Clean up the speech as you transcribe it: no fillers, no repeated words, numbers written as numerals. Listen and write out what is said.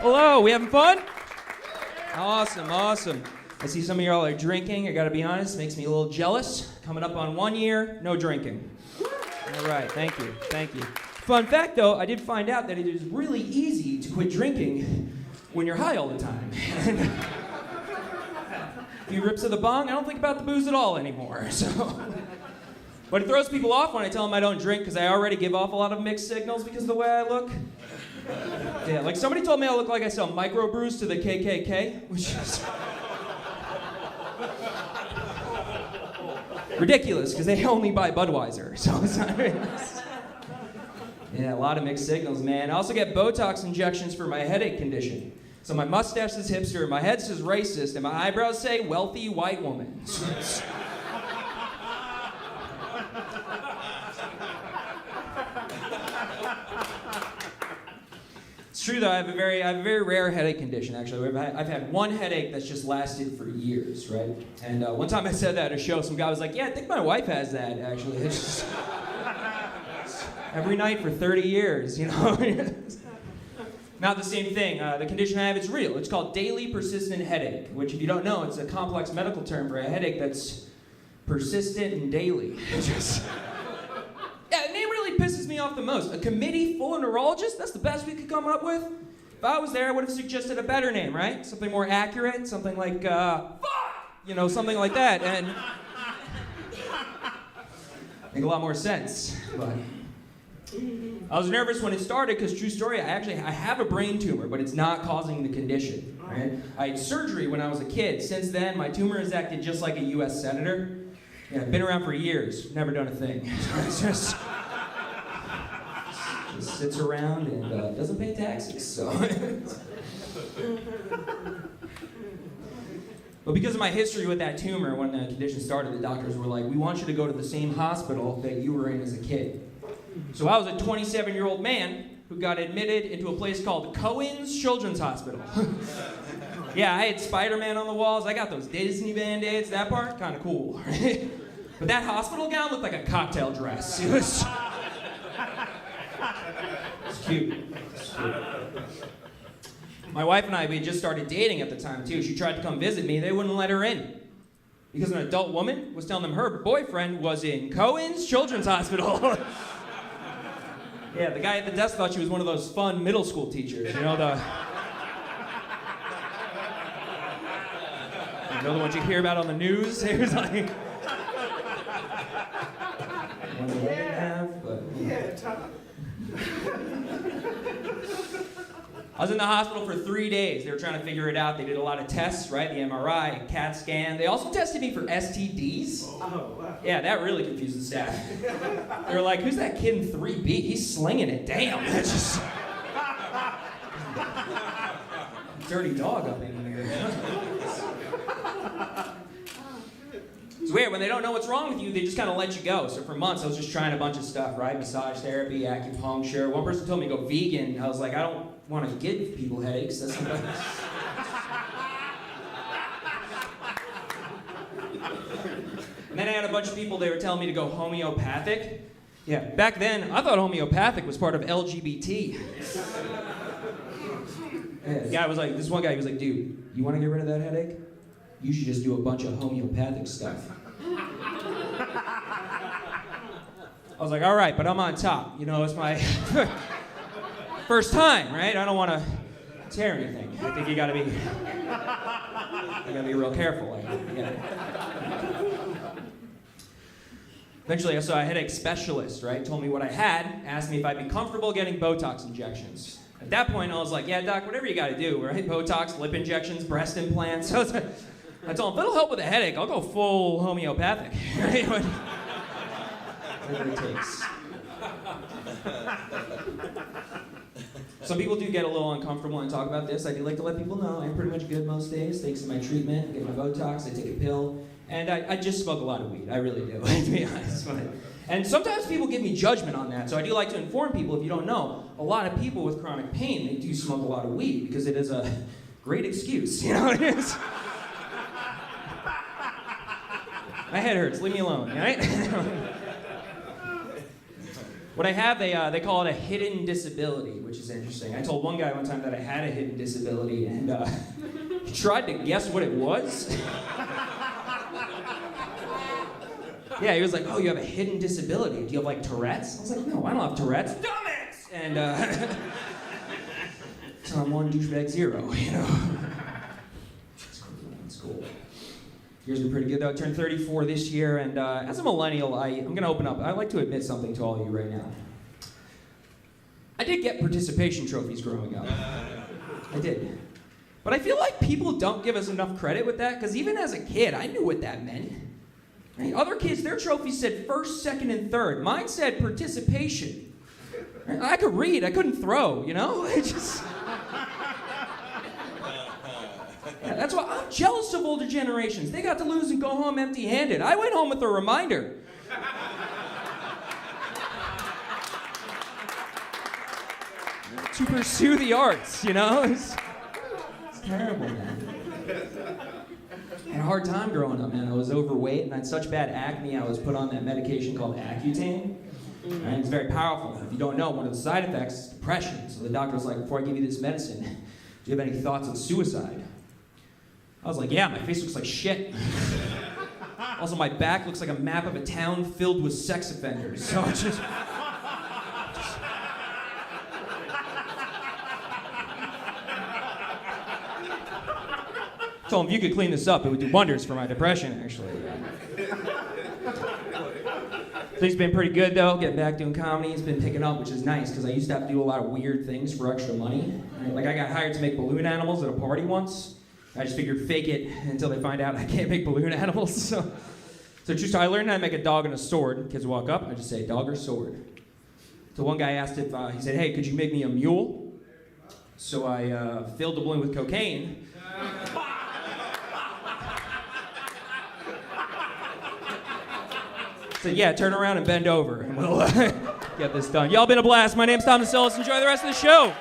Hello, we having fun? Awesome, awesome. I see some of y'all are drinking. I gotta be honest, makes me a little jealous. Coming up on 1 year, no drinking. All right, thank you, thank you. Fun fact though, I did find out that it is really easy to quit drinking when you're high all the time. A few rips of the bong, I don't think about the booze at all anymore, so. But it throws people off when I tell them I don't drink because I already give off a lot of mixed signals because of the way I look. Yeah, like somebody told me I look like I sell microbrews to the KKK, which is ridiculous because they only buy Budweiser, so it's not very nice. Yeah, a lot of mixed signals, man. I also get Botox injections for my headache condition. So my mustache says hipster, my head says racist, and my eyebrows say wealthy white woman. It's true though, I have a very rare headache condition actually. I've had one headache that's just lasted for years, right? And one time I said that at a show, some guy was like, yeah, I think my wife has that actually. It's just, every night for 30 years, you know? Not the same thing. The condition I have, it's real. It's called daily persistent headache, which if you don't know, it's a complex medical term for a headache that's persistent and daily. Yeah, the name really pisses me off the most. A committee full of neurologists? That's the best we could come up with? If I was there, I would have suggested a better name, right? Something more accurate, something like, fuck! You know, something like that, and make a lot more sense, but I was nervous when it started because, true story, I have a brain tumor, but it's not causing the condition, right? I had surgery when I was a kid. Since then, my tumor has acted just like a U.S. senator. Yeah, I've been around for years, never done a thing. It's just sits around and doesn't pay taxes, so. But because of my history with that tumor, when the condition started, the doctors were like, we want you to go to the same hospital that you were in as a kid. So I was a 27-year-old man who got admitted into a place called Cohen's Children's Hospital. Yeah, I had Spider-Man on the walls. I got those Disney Band-Aids. That part, kind of cool. Right? But that hospital gown looked like a cocktail dress. It was cute. It's cute. My wife and I, we had just started dating at the time, too. She tried to come visit me. They wouldn't let her in. Because an adult woman was telling them her boyfriend was in Cohen's Children's Hospital. Yeah, the guy at the desk thought she was one of those fun middle school teachers. You know the ones you hear about on the news? It was like... I was in the hospital for 3 days. They were trying to figure it out. They did a lot of tests, right? The MRI, CAT scan. They also tested me for STDs. Oh, wow. Yeah, that really confused the staff. They were like, who's that kid in 3B? He's slinging it. Damn, that's just... dirty dog up in here. It's weird, when they don't know what's wrong with you, they just kind of let you go. So for months, I was just trying a bunch of stuff, right? Massage therapy, acupuncture. One person told me to go vegan. I was like, I don't want to give people headaches. That's not... And then I had a bunch of people, they were telling me to go homeopathic. Yeah, back then, I thought homeopathic was part of LGBT. Yeah, the guy was like, this one guy, he was like, dude, you want to get rid of that headache? You should just do a bunch of homeopathic stuff. I was like, all right, but I'm on top. You know, it's my first time, right? I don't want to tear anything. I think you gotta be real careful. Eventually, I saw a headache specialist, right? Told me what I had, asked me if I'd be comfortable getting Botox injections. At that point, I was like, yeah, doc, whatever you gotta do, right? Botox, lip injections, breast implants. I told him, if it'll help with a headache, I'll go full homeopathic, right? Whatever it takes. Some people do get a little uncomfortable and talk about this. I do like to let people know I'm pretty much good most days. Thanks to my treatment, get my Botox, I take a pill, and I just smoke a lot of weed. I really do, to be honest. And sometimes people give me judgment on that, so I do like to inform people, if you don't know, a lot of people with chronic pain, they do smoke a lot of weed because it is a great excuse, you know what it is? My head hurts, leave me alone, right? What I have, they call it a hidden disability, which is interesting. I told one guy one time that I had a hidden disability, and he tried to guess what it was. Yeah, he was like, oh, you have a hidden disability. Do you have, like, Tourette's? I was like, no, I don't have Tourette's. Dumbass! And, so I'm one douchebag zero, you know? It's cool. Year's been pretty good, though. I turned 34 this year, and as a millennial, I'm going to open up. I'd like to admit something to all of you right now. I did get participation trophies growing up. I did. But I feel like people don't give us enough credit with that, because even as a kid, I knew what that meant. Right? Other kids, their trophies said first, second, and third. Mine said participation. Right? I could read, I couldn't throw, you know? It just... Yeah, that's why I'm jealous of older generations. They got to lose and go home empty-handed. I went home with a reminder. To pursue the arts, you know? It's terrible, man. I had a hard time growing up, man. I was overweight and I had such bad acne, I was put on that medication called Accutane. And it's very powerful. If you don't know, one of the side effects is depression. So the doctor was like, before I give you this medicine, do you have any thoughts on suicide? I was like, yeah, my face looks like shit. Also, my back looks like a map of a town filled with sex offenders. So it's just... told him if you could clean this up, it would do wonders for my depression, actually. Things been pretty good, though. Getting back doing comedy, it's been picking up, which is nice, because I used to have to do a lot of weird things for extra money. Right? Like, I got hired to make balloon animals at a party once. I just figured fake it until they find out I can't make balloon animals. So true story, I learned how to make a dog and a sword. Kids walk up, I just say, dog or sword. So one guy asked if, he said, hey, could you make me a mule? So I filled the balloon with cocaine. Said, yeah, turn around and bend over, and we'll get this done. Y'all been a blast. My name's Tom DeCillis. Enjoy the rest of the show.